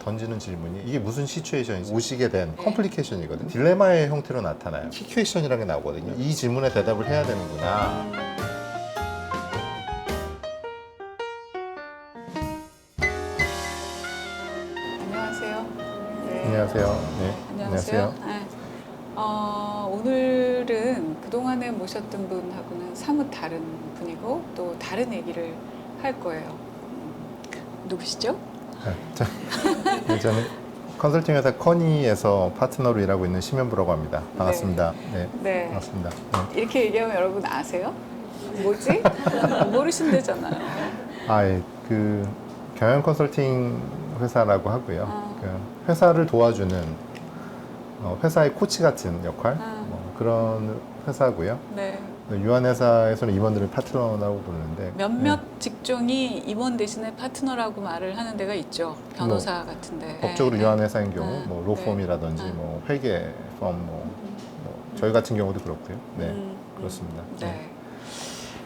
던지는 질문이 이게 무슨 시츄에이션인지 오시게 된 컴플리케이션이거든요. 딜레마의 형태로 나타나요. 시츄에이션이라는 게 나오거든요. 이 질문에 대답을 해야 되는구나. 안녕하세요. 네. 안녕하세요. 네. 안녕하세요. 네. 오늘은 그동안에 모셨던 분하고는 사뭇 다른 분이고 또 다른 얘기를 할 거예요. 누구시죠? 네, 저는 컨설팅 회사 커니에서 파트너로 일하고 있는 심현부라고 합니다. 반갑습니다. 네. 네. 반갑습니다. 네. 이렇게 얘기하면 여러분 아세요? 뭐지? 모르신대잖아요. 예. 그 경영 컨설팅 회사라고 하고요. 그 회사를 도와주는 회사의 코치 같은 역할 그런 회사고요. 네. 유한회사에서는 임원들을 파트너라고 부르는데 몇몇 직종이 임원 대신에 파트너라고 말을 하는 데가 있죠. 변호사 같은데. 법적으로 유한회사인 경우 네. 뭐 로펌이라든지 네. 뭐 회계 펌 뭐 저희 같은 경우도 그렇고요. 네, 그렇습니다. 네.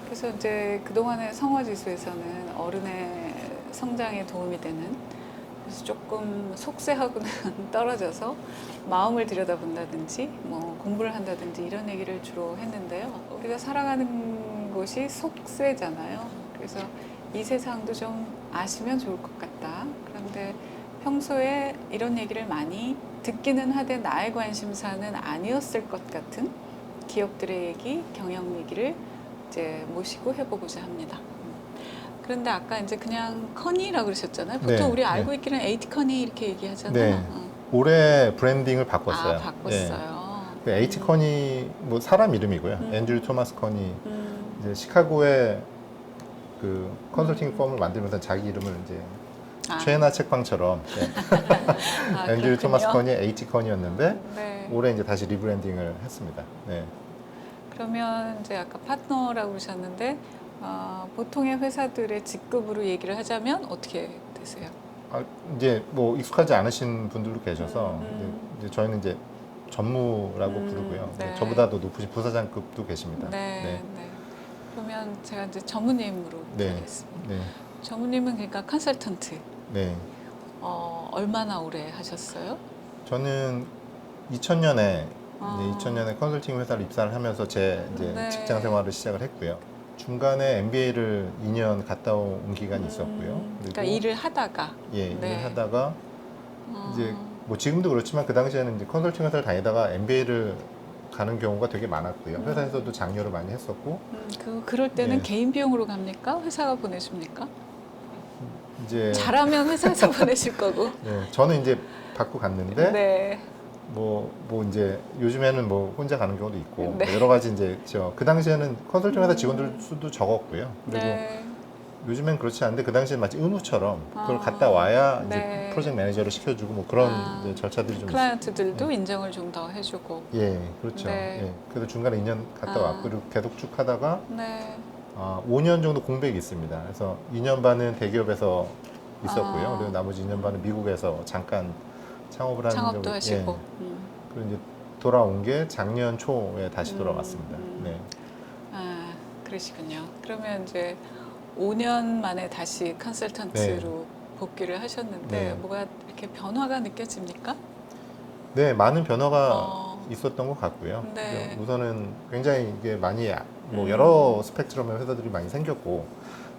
그래서 이제 그동안의 성화지수에서는 어른의 성장에 도움이 되는, 그래서 조금 속세하고는 떨어져서 마음을 들여다본다든지 뭐 공부를 한다든지 이런 얘기를 주로 했는데요. 우리가 살아가는 곳이 속세잖아요. 그래서 이 세상도 좀 아시면 좋을 것 같다. 그런데 평소에 이런 얘기를 많이 듣기는 하되 나의 관심사는 아니었을 것 같은 기업들의 얘기, 경영 얘기를 이제 모시고 해보고자 합니다. 그런데 아까 이제 그냥 커니라고 그러셨잖아요. 보통 네, 우리 알고 네. 있기는 에이티 커니 이렇게 얘기하잖아요. 네. 올해 브랜딩을 바꿨어요. 바꿨어요. 그 에이티 커니 뭐 사람 이름이고요. 앤드류 토마스 커니 이제 시카고에 그 컨설팅 펌을 만들면서 자기 이름을 이제 최애나 책방처럼 앤드류 토마스 커니 에이티 커니였는데 네. 올해 이제 다시 리브랜딩을 했습니다. 네. 그러면 이제 아까 파트너라고 그러셨는데 보통의 회사들의 직급으로 얘기를 하자면 어떻게 되세요? 이제 뭐 익숙하지 않으신 분들도 계셔서 이제 저희는 이제 전무라고 부르고요. 네. 저보다도 높으신 부사장급도 계십니다. 네. 그러면 제가 이제 전무님으로 부르겠습니다. 네. 전무님은 그러니까 컨설턴트. 네. 얼마나 오래 하셨어요? 저는 2000년에 이제 2000년에 컨설팅 회사를 입사를 하면서 제 이제 네. 직장 생활을 시작을 했고요. 중간에 MBA를 2년 갔다 온 기간이 있었고요. 그러니까 일을 하다가 예, 네. 일을 하다가 이제 뭐 지금도 그렇지만 그 당시에는 이제 컨설팅 회사를 다니다가 MBA를 가는 경우가 되게 많았고요. 회사에서도 장려를 많이 했었고. 그럴 때는 네. 개인 비용으로 갑니까? 회사가 보내줍니까? 이제 잘하면 회사에서 보내실 거고. 네, 저는 이제 받고 갔는데 네. 뭐 이제 요즘에는 뭐 혼자 가는 경우도 있고 네. 뭐 여러 가지 이제 그 당시에는 컨설팅 회사 직원들 수도 적었고요. 그리고 네. 요즘엔 그렇지 않은데 그 당시에 마치 의무처럼 그걸 갔다 와야 이제 네. 프로젝트 매니저를 시켜주고 뭐 그런 이제 절차들이 좀 클라이언트들도 인정을 좀 더 해주고. 예, 그렇죠. 네. 예, 그래서 중간에 2년 갔다 왔고 그리고 계속 쭉 하다가 네. 5년 정도 공백이 있습니다. 그래서 2년 반은 대기업에서 있었고요. 그리고 나머지 2년 반은 미국에서 잠깐 창업을 하는 창업도 경우- 하시고. 예. 그리고 이제 돌아온 게 작년 초에 다시 돌아왔습니다. 네. 그러시군요. 그러면 이제 5년 만에 다시 컨설턴트로 복귀를 하셨는데 네. 뭐가 이렇게 변화가 느껴집니까? 네, 많은 변화가 있었던 것 같고요. 네. 그래서 우선은 굉장히 이게 많이 뭐 여러 스펙트럼의 회사들이 많이 생겼고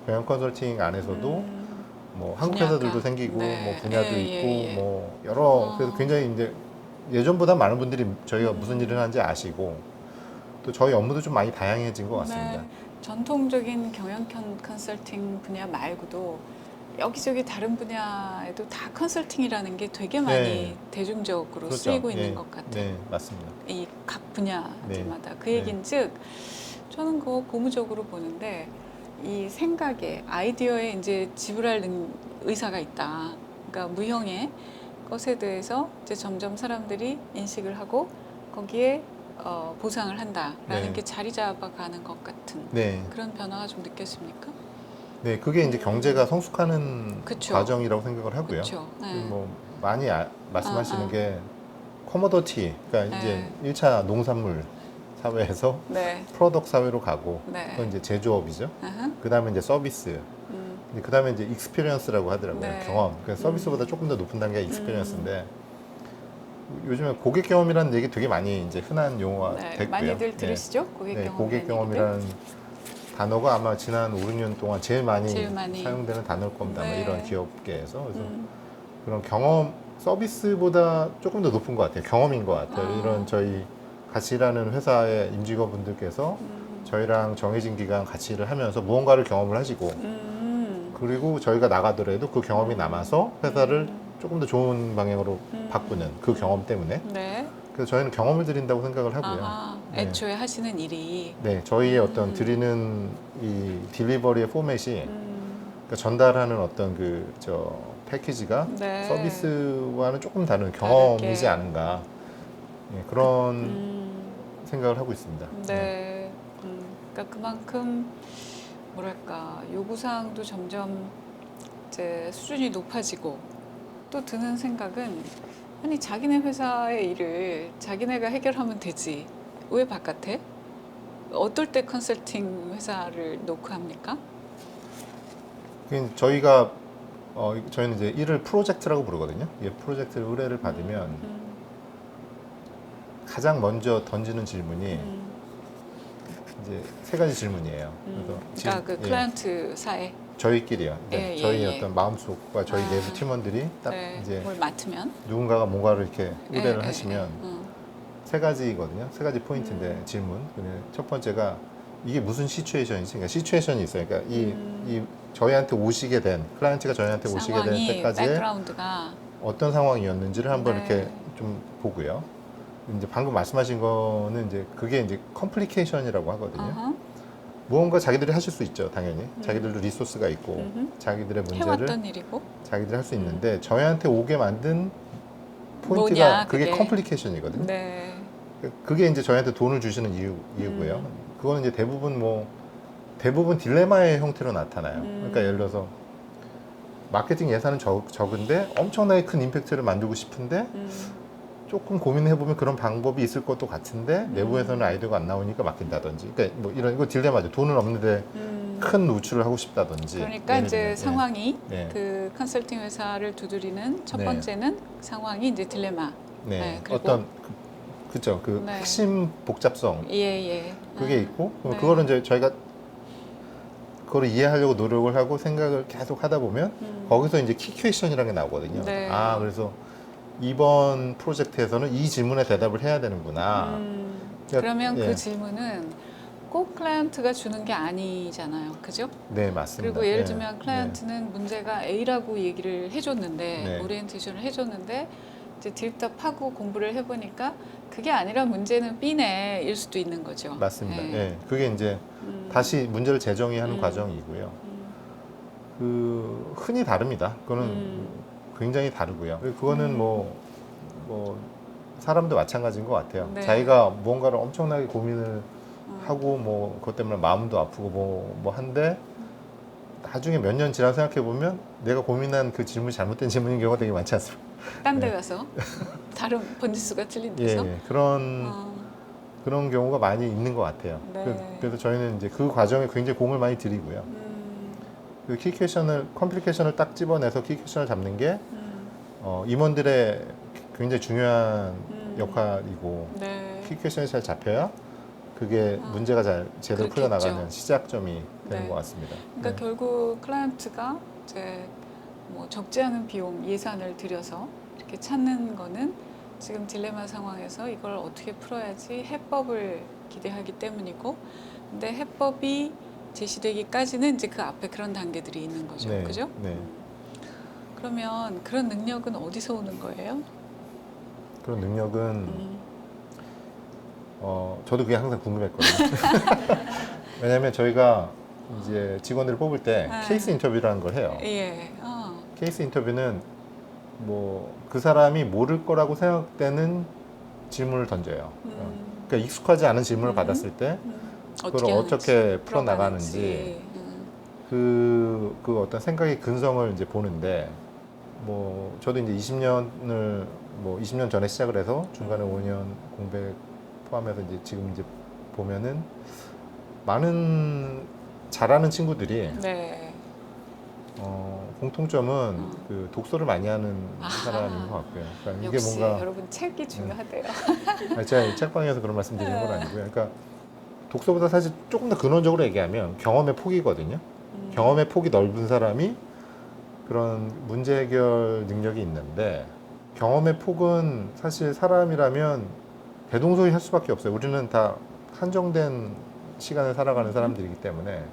경영 컨설팅 안에서도 뭐 한국 분야가. 회사들도 생기고 네. 뭐 분야도 예, 있고 예, 예. 뭐 여러 그래서 굉장히 이제 예전보다 많은 분들이 저희가 무슨 일을 하는지 아시고 또 저희 업무도 좀 많이 다양해진 것 같습니다. 네. 전통적인 경영 컨설팅 분야 말고도 여기저기 다른 분야에도 다 컨설팅이라는 게 되게 많이 네. 대중적으로 그렇죠. 쓰이고 예. 있는 것 같아요. 네, 맞습니다. 이 각 분야들마다. 네. 그 얘긴즉 저는 그거 고무적으로 보는데 이 생각에 아이디어에 이제 지불할 의사가 있다. 그러니까 무형의 것에 대해서 이제 점점 사람들이 인식을 하고 거기에 보상을 한다라는 네. 게 자리 잡아가는 것 같은 네. 그런 변화가 좀 느껴집니까? 네, 그게 이제 경제가 성숙하는 그쵸. 과정이라고 생각을 하고요. 그렇죠. 네. 뭐 많이 말씀하시는 아. 게 커머더티, 그러니까 네. 이제 1차 농산물 사회에서 네. 프로덕트 사회로 가고 네. 그건 이제 제조업이죠. 아하. 그 다음에 이제 서비스, 그 다음에 이제 익스피리언스라고 하더라고요. 네. 경험. 그러니까 서비스보다 조금 더 높은 단계가 익스피리언스인데 요즘에 고객 경험이라는 얘기 되게 많이 이제 흔한 용어가 네, 됐고요. 많이들 들으시죠? 고객 네, 경험. 고객 경험이라는 단어가 아마 지난 5, 6년 동안 제일 많이 사용되는 단어일 겁니다. 아마 네. 이런 기업계에서. 그래서 그런 경험, 서비스보다 조금 더 높은 것 같아요. 경험인 것 같아요. 이런 저희 같이 일하는 회사의 임직원분들께서 저희랑 정해진 기간 같이 일을 하면서 무언가를 경험을 하시고 그리고 저희가 나가더라도 그 경험이 남아서 회사를 조금 더 좋은 방향으로 바꾸는 그 경험 때문에 네. 그래서 저희는 경험을 드린다고 생각을 하고요. 아하, 네. 애초에 하시는 일이. 네, 저희의 어떤 드리는 이 딜리버리의 포맷이 그러니까 전달하는 어떤 그 저 패키지가 네. 서비스와는 조금 다른 경험이지 다르게. 않은가 예, 그런 생각을 하고 있습니다. 네. 그러니까 그만큼 뭐랄까 요구사항도 점점 이제 수준이 높아지고 또 드는 생각은 아니 자기네 회사의 일을 자기네가 해결하면 되지 왜 바깥에? 어떨 때 컨설팅 회사를 놓고 합니까? 저희가 저희는 이제 일을 프로젝트라고 부르거든요. 이 프로젝트를 의뢰를 받으면 가장 먼저 던지는 질문이 이제 세 가지 질문이에요. 그러니까 그 클라이언트 사에 저희끼리요. 네, 예, 저희 예. 어떤 마음속과 저희 내부 팀원들이 딱 네, 이제 뭘 맡으면 누군가가 뭔가를 이렇게 의뢰를 예, 하시면 예. 세 가지거든요. 세 가지 포인트인데 질문. 근데 첫 번째가 이게 무슨 시츄에이션이지? 그러니까 시츄에이션이 있어요. 그러니까 이 저희한테 오시게 된 클라이언트가 저희한테 오시게 된 상황이 때까지의 백그라운드가 어떤 상황이었는지를 한번 네. 이렇게 좀 보고요. 이제 방금 말씀하신 거는 이제 그게 이제 컴플리케이션이라고 하거든요. 어허. 무언가 자기들이 하실 수 있죠, 당연히. 자기들도 리소스가 있고 자기들의 문제를 해왔던 일이고 자기들이 할 수 있는데 저희한테 오게 만든 포인트가 뭐냐, 그게 그게. 컴플리케이션이거든요. 네. 그게 이제 저희한테 돈을 주시는 이유고요. 그거는 이제 대부분 딜레마의 형태로 나타나요. 그러니까 예를 들어서 마케팅 예산은 적은데 엄청나게 큰 임팩트를 만들고 싶은데 조금 고민해보면 그런 방법이 있을 것도 같은데 내부에서는 아이디어가 안 나오니까 맡긴다든지 그러니까 뭐 이런 이거 딜레마죠. 돈은 없는데 큰 노출을 하고 싶다든지 그러니까 예를 이제 들면, 상황이 네. 그 컨설팅 회사를 두드리는 첫 네. 번째는 상황이 이제 딜레마. 네. 네, 그리고 어떤 그쵸 그 네. 핵심 복잡성 예예. 그게 있고 네. 그거를 이제 저희가 그거를 이해하려고 노력을 하고 생각을 계속 하다 보면 거기서 이제 키 퀘스천이라는 게 나오거든요. 네. 아 그래서 이번 프로젝트에서는 이 질문에 대답을 해야 되는구나. 그러면 예. 그 질문은 꼭 클라이언트가 주는 게 아니잖아요. 그죠? 네 맞습니다. 그리고 예를 예. 들면 클라이언트는 문제가 A라고 얘기를 해줬는데 네. 오리엔테이션을 해줬는데 이제 딥답하고 공부를 해보니까 그게 아니라 문제는 B네 일 수도 있는 거죠. 맞습니다. 네. 예. 그게 이제 다시 문제를 재정의하는 과정이고요. 그 흔히 다릅니다. 그거는 굉장히 다르고요. 그거는 뭐 사람도 마찬가지인 것 같아요. 네. 자기가 무언가를 엄청나게 고민을 하고 뭐 그것 때문에 마음도 아프고 뭐 한데 나중에 몇 년 지나 생각해 보면 내가 고민한 그 질문이 잘못된 질문인 경우가 되게 많지 않습니까? 딴 데 네. 가서 다른 번지수가 틀린 예, 데서 예. 그런 경우가 많이 있는 것 같아요. 네. 그래서 저희는 이제 그 과정에 굉장히 공을 많이 들이고요. 그 컴플리케이션을 딱 집어내서 키 퀘션을 잡는 게 임원들의 굉장히 중요한 역할이고 네. 키 퀘션이 잘 잡혀야 그게 문제가 잘 제대로 그렇겠죠. 풀려나가는 시작점이 되는 네. 것 같습니다. 그러니까 네. 결국 클라이언트가 이제 뭐 적지 않은 비용 예산을 들여서 이렇게 찾는 거는 지금 딜레마 상황에서 이걸 어떻게 풀어야지 해법을 기대하기 때문이고 근데 해법이 제시되기까지는 이제 그 앞에 그런 단계들이 있는 거죠. 네, 그죠? 네. 그러면 그런 능력은 어디서 오는 거예요? 그런 능력은 저도 그게 항상 궁금했거든요. 왜냐하면 저희가 이제 직원들을 뽑을 때 네. 케이스 인터뷰라는 걸 해요. 예. 케이스 인터뷰는 뭐 그 사람이 모를 거라고 생각되는 질문을 던져요. 그러니까 익숙하지 않은 질문을 받았을 때 그걸 어떻게 풀어 나가는지 그 어떤 생각의 근성을 이제 보는데 뭐 저도 이제 20년 전에 시작을 해서 중간에 5년 공백 포함해서 이제 지금 이제 보면은 많은 잘하는 친구들이 네. 공통점은 그 독서를 많이 하는 아. 사람인 것 같고요. 그러니까 이게 역시 뭔가 여러분 책이 중요하대요. 제가 책방에서 그런 말씀 드리는 건 아니고요. 그러니까 독서보다 사실 조금 더 근원적으로 얘기하면 경험의 폭이거든요. 경험의 폭이 넓은 사람이 그런 문제 해결 능력이 있는데 경험의 폭은 사실 사람이라면 대동소이할 수밖에 없어요. 우리는 다 한정된 시간을 살아가는 사람들이기 때문에.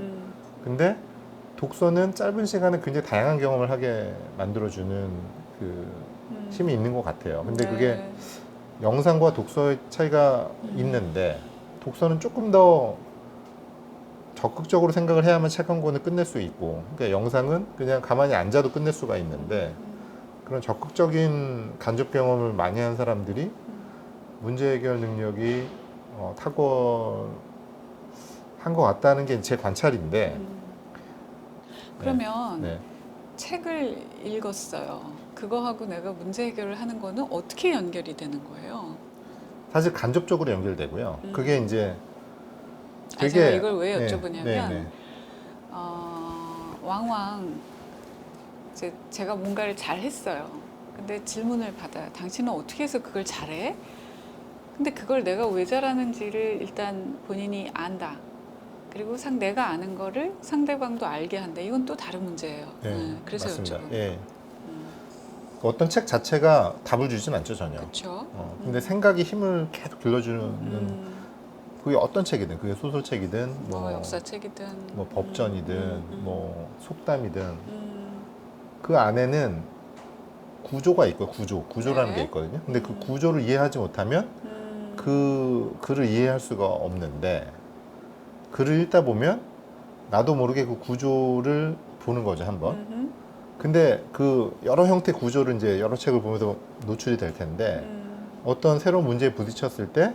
근데 독서는 짧은 시간에 굉장히 다양한 경험을 하게 만들어주는 그 힘이 있는 것 같아요. 근데 네. 그게 영상과 독서의 차이가 있는데 독서는 조금 더 적극적으로 생각을 해야만 책 한 권을 끝낼 수 있고, 그러니까 영상은 그냥 가만히 앉아도 끝낼 수가 있는데 그런 적극적인 간접 경험을 많이 한 사람들이 문제 해결 능력이 탁월한 것 같다는 게 제 관찰인데. 그러면 네. 책을 읽었어요. 그거하고 내가 문제 해결을 하는 거는 어떻게 연결이 되는 거예요? 사실 간접적으로 연결되고요. 그게 이제 제가 이걸 왜 네, 여쭤보냐면 네, 네. 왕왕 제가 뭔가를 잘 했어요. 근데 질문을 받아요. 당신은 어떻게 해서 그걸 잘해? 근데 그걸 내가 왜 잘하는지를 일단 본인이 안다. 그리고 내가 아는 거를 상대방도 알게 한다. 이건 또 다른 문제예요. 네, 그래서 맞습니다. 여쭤보는 예. 어떤 책 자체가 답을 주진 않죠, 전혀. 그렇죠. 근데 생각이 힘을 계속 길러주는 그게 어떤 책이든, 그게 소설책이든, 뭐 역사책이든, 뭐 법전이든, 뭐 속담이든, 그 안에는 구조가 있고 구조라는 네. 게 있거든요. 근데 그 구조를 이해하지 못하면 그 글을 이해할 수가 없는데, 글을 읽다 보면 나도 모르게 그 구조를 보는 거죠, 한번. 근데 그 여러 형태 구조를 이제 여러 책을 보면서 노출이 될 텐데, 어떤 새로운 문제에 부딪혔을 때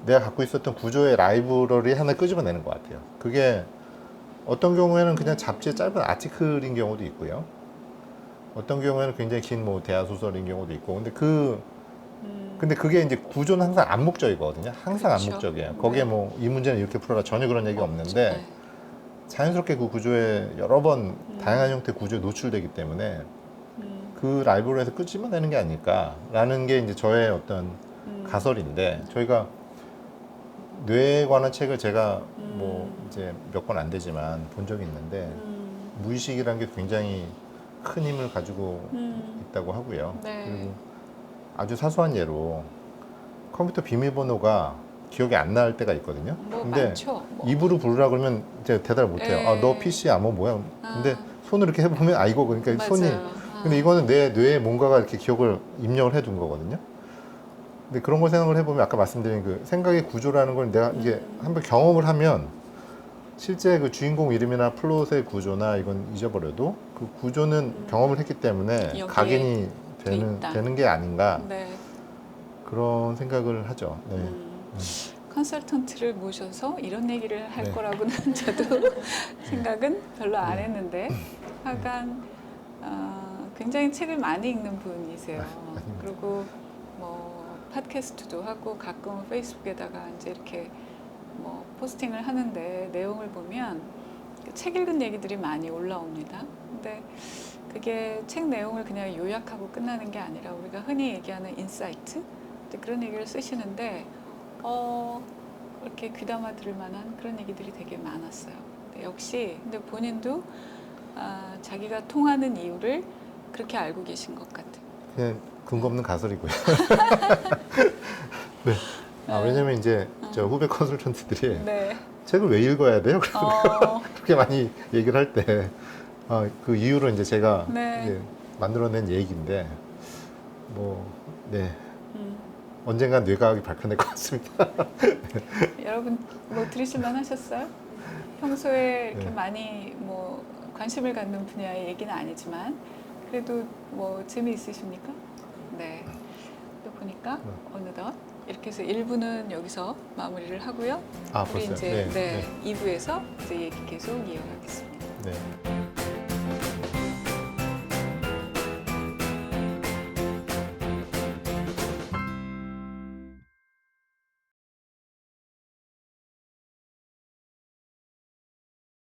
내가 갖고 있었던 구조의 라이브러리 하나 끄집어내는 것 같아요. 그게 어떤 경우에는 그냥 잡지의 짧은 아티클인 경우도 있고요. 어떤 경우에는 굉장히 긴 뭐 대하 소설인 경우도 있고. 근데 그게 이제 구조는 항상 암묵적이거든요. 항상 그렇죠. 암묵적이에요. 거기에 뭐 이 문제는 이렇게 풀어라 전혀 그런 얘기가 없는데 네. 자연스럽게 그 구조에 여러 번 다양한 형태의 구조에 노출되기 때문에 그 라이브러리에서 끄집어내는 게 아닐까라는 게 이제 저의 어떤 가설인데, 저희가 뇌에 관한 책을 제가 뭐 이제 몇 권 안 되지만 본 적이 있는데 무의식이라는 게 굉장히 큰 힘을 가지고 있다고 하고요. 네. 그리고 아주 사소한 예로 컴퓨터 비밀번호가 기억이 안 날 때가 있거든요. 뭐 근데 많죠. 뭐. 입으로 부르라 그러면 제가 대답을 못 해요. 아, 너 PC야, 뭐 뭐야. 근데 손으로 이렇게 해보면 이거 그러니까 맞아요. 손이. 근데 이거는 내 뇌에 뭔가가 이렇게 기억을 입력을 해둔 거거든요. 근데 그런 걸 생각을 해보면 아까 말씀드린 그 생각의 구조라는 걸 내가 이게 한번 경험을 하면 실제 그 주인공 이름이나 플롯의 구조나 이건 잊어버려도 그 구조는 경험을 했기 때문에 여기에 각인이 돼 있다. 되는 게 아닌가, 네. 그런 생각을 하죠. 네. 컨설턴트를 모셔서 이런 얘기를 할 네. 거라고는 저도 생각은 별로 안 했는데 하여간 굉장히 책을 많이 읽는 분이세요. 아닙니다. 그리고 뭐 팟캐스트도 하고 가끔 페이스북에다가 이제 이렇게 뭐 포스팅을 하는데 내용을 보면 책 읽은 얘기들이 많이 올라옵니다. 근데 그게 책 내용을 그냥 요약하고 끝나는 게 아니라 우리가 흔히 얘기하는 인사이트, 그런 얘기를 쓰시는데 이렇게 귀담아 들을 만한 그런 얘기들이 되게 많았어요. 역시 근데 본인도 자기가 통하는 이유를 그렇게 알고 계신 것 같아요. 그냥 근거 없는 가설이고요. 네. 왜냐면 이제 저 후배 컨설턴트들이 네. 책을 왜 읽어야 돼요? 그래서 그렇게 많이 얘기를 할 때 그 이유로 이제 제가 네. 이제 만들어낸 얘기인데 네. 언젠간 뇌과학이 밝혀낼 것 같습니다. 여러분 뭐 들으실만 하셨어요? 평소에 이렇게 네. 많이 뭐 관심을 갖는 분야의 얘기는 아니지만 그래도 뭐 재미있으십니까? 네. 또 보니까 어느덧 이렇게 해서 1부는 여기서 마무리를 하고요. 우리 벌써요? 이제 네. 2부에서 이제 얘기 계속 이어가겠습니다. 네.